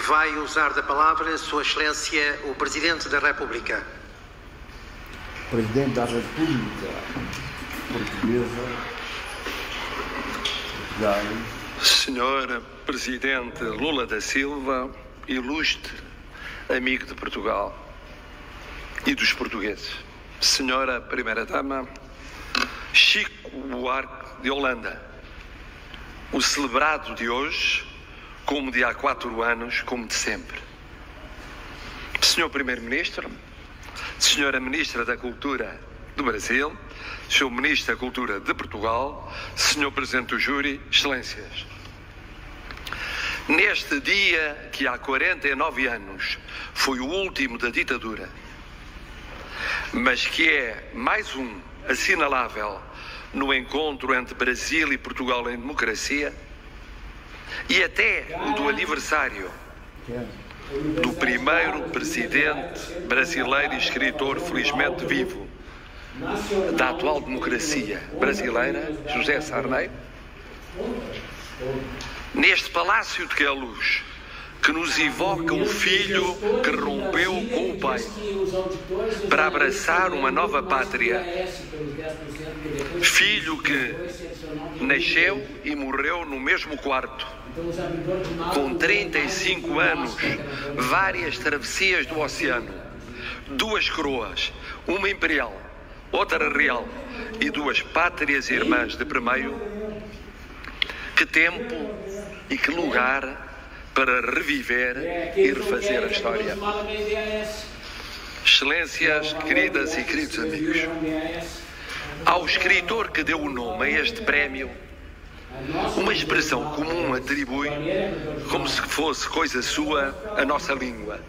Vai usar da palavra Sua Excelência o Presidente da República. Presidente da República Portuguesa, Portugal. Senhor Presidente Lula da Silva, ilustre amigo de Portugal e dos portugueses. Senhora Primeira-Dama, Chico Buarque de Holanda, o celebrado de hoje, como de há 4 anos, como de sempre. Senhor Primeiro-Ministro, Senhora Ministra da Cultura do Brasil, Senhor Ministro da Cultura de Portugal, Senhor Presidente do Júri, Excelências. Neste dia que há 49 anos foi o último da ditadura, mas que é mais um assinalável no encontro entre Brasil e Portugal em democracia, e até o do aniversário do primeiro presidente brasileiro e escritor felizmente vivo da atual democracia brasileira, José Sarney, neste Palácio de Queluz, que nos evoca um filho que rompeu com o pai para abraçar uma nova pátria, filho que nasceu e morreu no mesmo quarto, com 35 anos, várias travessias do oceano, 2 coroas, uma imperial, outra real e 2 pátrias irmãs de primeiro. Que tempo e que lugar para reviver e refazer a história. Excelências, queridas e queridos amigos, ao escritor que deu o nome a este prémio, uma expressão comum atribui, como se fosse coisa sua, a nossa língua.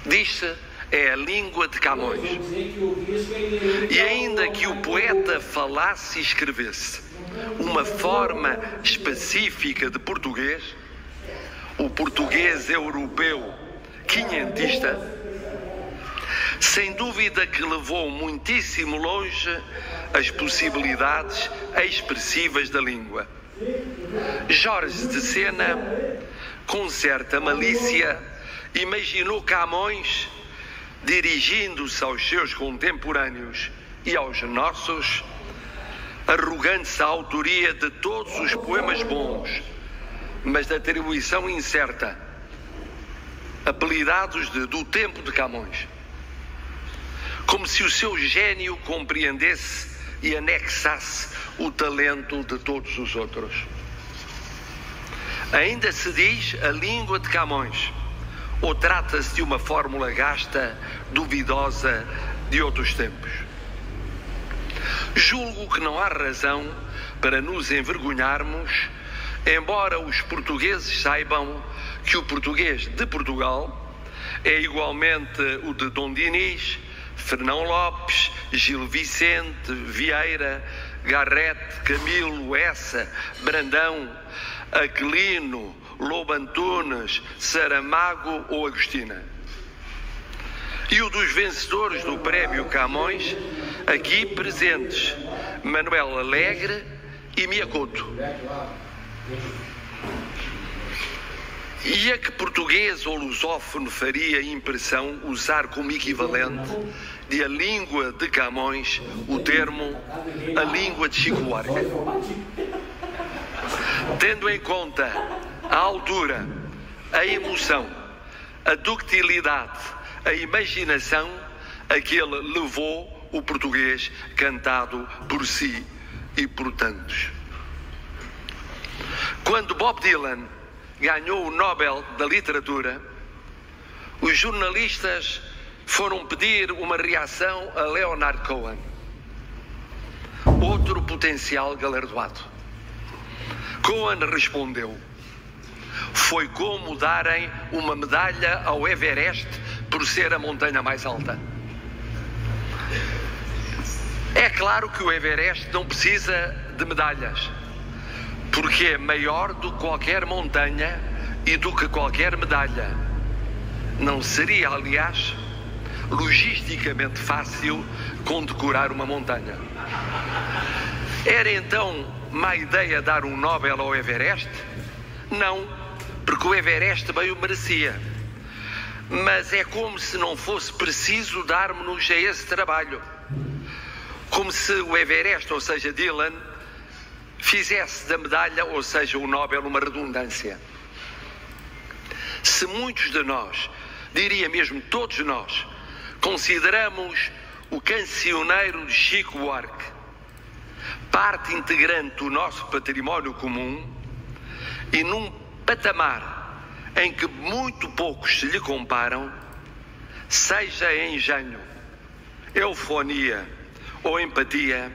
Diz-se, é a língua de Camões. E ainda que o poeta falasse e escrevesse uma forma específica de português, o português europeu quinhentista, sem dúvida que levou muitíssimo longe as possibilidades expressivas da língua. Jorge de Sena, com certa malícia, imaginou Camões dirigindo-se aos seus contemporâneos e aos nossos, arrogando-se à autoria de todos os poemas bons, mas de atribuição incerta, apelidados de do tempo de Camões, como se o seu gênio compreendesse e anexasse o talento de todos os outros. Ainda se diz a língua de Camões, ou trata-se de uma fórmula gasta, duvidosa, de outros tempos? Julgo que não há razão para nos envergonharmos, embora os portugueses saibam que o português de Portugal é igualmente o de Dom Dinis, Fernão Lopes, Gil Vicente, Vieira, Garrett, Camilo, Essa, Brandão, Aquilino, Lobo Antunes, Saramago ou Agostina. E o dos vencedores do Prémio Camões, aqui presentes, Manuel Alegre e Miyakoto. E a que português ou lusófono faria impressão usar como equivalente de a língua de Camões o termo a língua de Chico Buarque? Tendo em conta a altura, a emoção, a ductilidade, a imaginação a que ele levou o português cantado por si e por tantos. Quando Bob Dylan ganhou o Nobel da Literatura, os jornalistas foram pedir uma reação a Leonard Cohen, outro potencial galardoado. Cohen respondeu: foi como darem uma medalha ao Everest por ser a montanha mais alta. É claro que o Everest não precisa de medalhas, porque é maior do que qualquer montanha e do que qualquer medalha. Não seria, aliás, logisticamente fácil condecorar uma montanha. Era então má ideia dar um Nobel ao Everest? Não, porque o Everest bem o merecia. Mas é como se não fosse preciso darmos-nos a esse trabalho. Como se o Everest, ou seja, Dylan, fizesse da medalha, ou seja, o Nobel, uma redundância. Se muitos de nós, diria mesmo todos nós, consideramos o cancioneiro de Chico Buarque parte integrante do nosso património comum e num patamar em que muito poucos se lhe comparam, seja em engenho, eufonia ou empatia,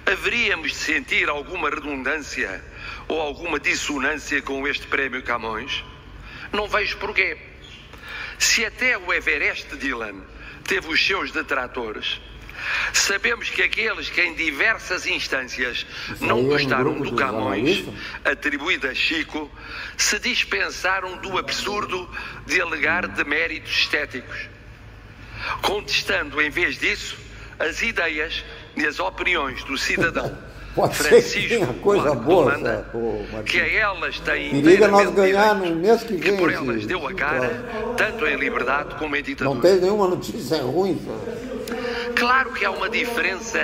haveríamos de sentir alguma redundância ou alguma dissonância com este prémio Camões? Não vejo porquê. Se até o Everest de Dylan teve os seus detratores, sabemos que aqueles que em diversas instâncias não gostaram do Camões, atribuído a Chico, se dispensaram do absurdo de alegar deméritos estéticos, contestando em vez disso as ideias e as opiniões do cidadão Francisco Holanda, que a elas têm nós ganhar no mês que vem, que por elas deu a cara, tanto em liberdade como em ditadura. Não tem nenhuma notícia ruim. Claro que há uma diferença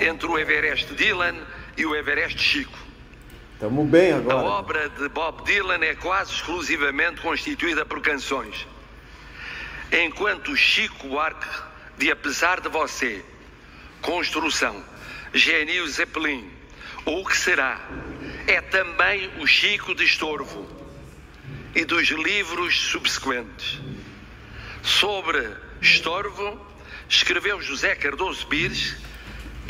entre o Everest Dylan e o Everest Chico. Estamos bem agora. A obra de Bob Dylan é quase exclusivamente constituída por canções, enquanto o Chico Buarque, de Apesar de Você, Construção, Genio Zeppelin, ou o que será, é também o Chico de Estorvo e dos livros subsequentes. Sobre Estorvo, escreveu José Cardoso Pires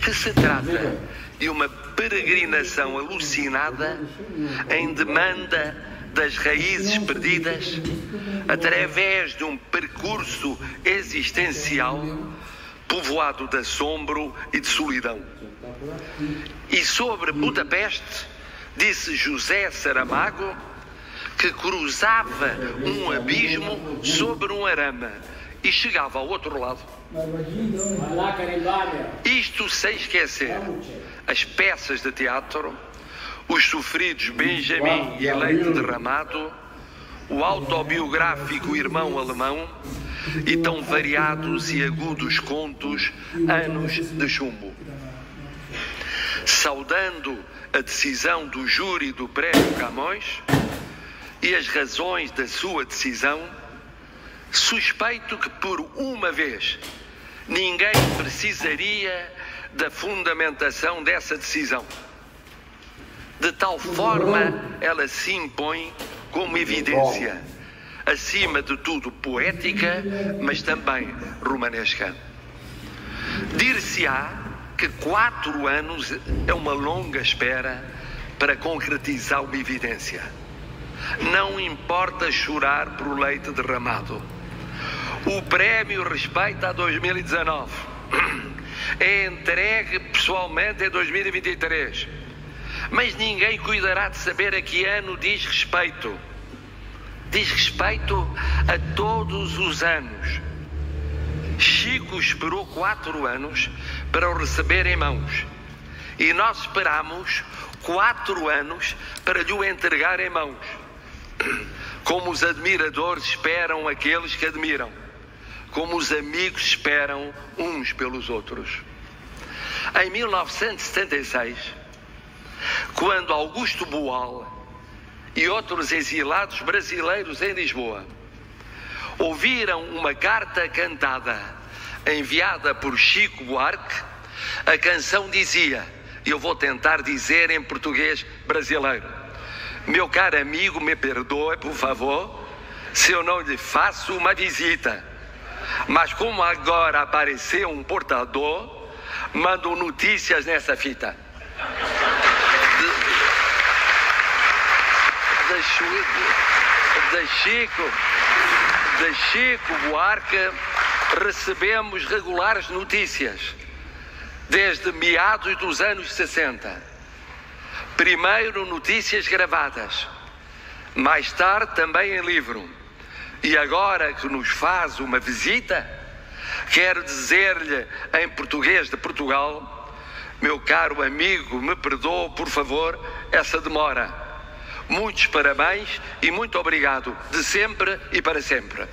que se trata de uma peregrinação alucinada em demanda das raízes perdidas através de um percurso existencial povoado de assombro e de solidão. E sobre Budapeste, disse José Saramago que cruzava um abismo sobre um arame e chegava ao outro lado. Isto sem esquecer as peças de teatro, os sofridos Benjamin e Leite Derramado, o autobiográfico Irmão Alemão e tão variados e agudos contos Anos de Chumbo. Saudando a decisão do júri do Prémio Camões e as razões da sua decisão, suspeito que por uma vez ninguém precisaria da fundamentação dessa decisão. De tal forma ela se impõe como evidência, acima de tudo poética, mas também romanesca. Dir-se-á que 4 anos é uma longa espera para concretizar uma evidência. Não importa chorar por leite derramado. O prémio respeita a 2019. É entregue pessoalmente em 2023. Mas ninguém cuidará de saber a que ano diz respeito. Diz respeito a todos os anos. Chico esperou 4 anos para o receber em mãos. E nós esperamos 4 anos para lhe o entregar em mãos. Como os admiradores esperam aqueles que admiram. Como os amigos esperam uns pelos outros. Em 1976, quando Augusto Boal e outros exilados brasileiros em Lisboa ouviram uma carta cantada enviada por Chico Buarque, a canção dizia, eu vou tentar dizer em português brasileiro: meu caro amigo, me perdoe, por favor, se eu não lhe faço uma visita, mas como agora apareceu um portador, mando notícias nessa fita. De Chico Buarque recebemos regulares notícias desde meados dos anos 60. Primeiro notícias gravadas, mais tarde também em livro. E agora que nos faz uma visita, quero dizer-lhe em português de Portugal: meu caro amigo, me perdoe, por favor, essa demora. Muitos parabéns e muito obrigado, de sempre e para sempre.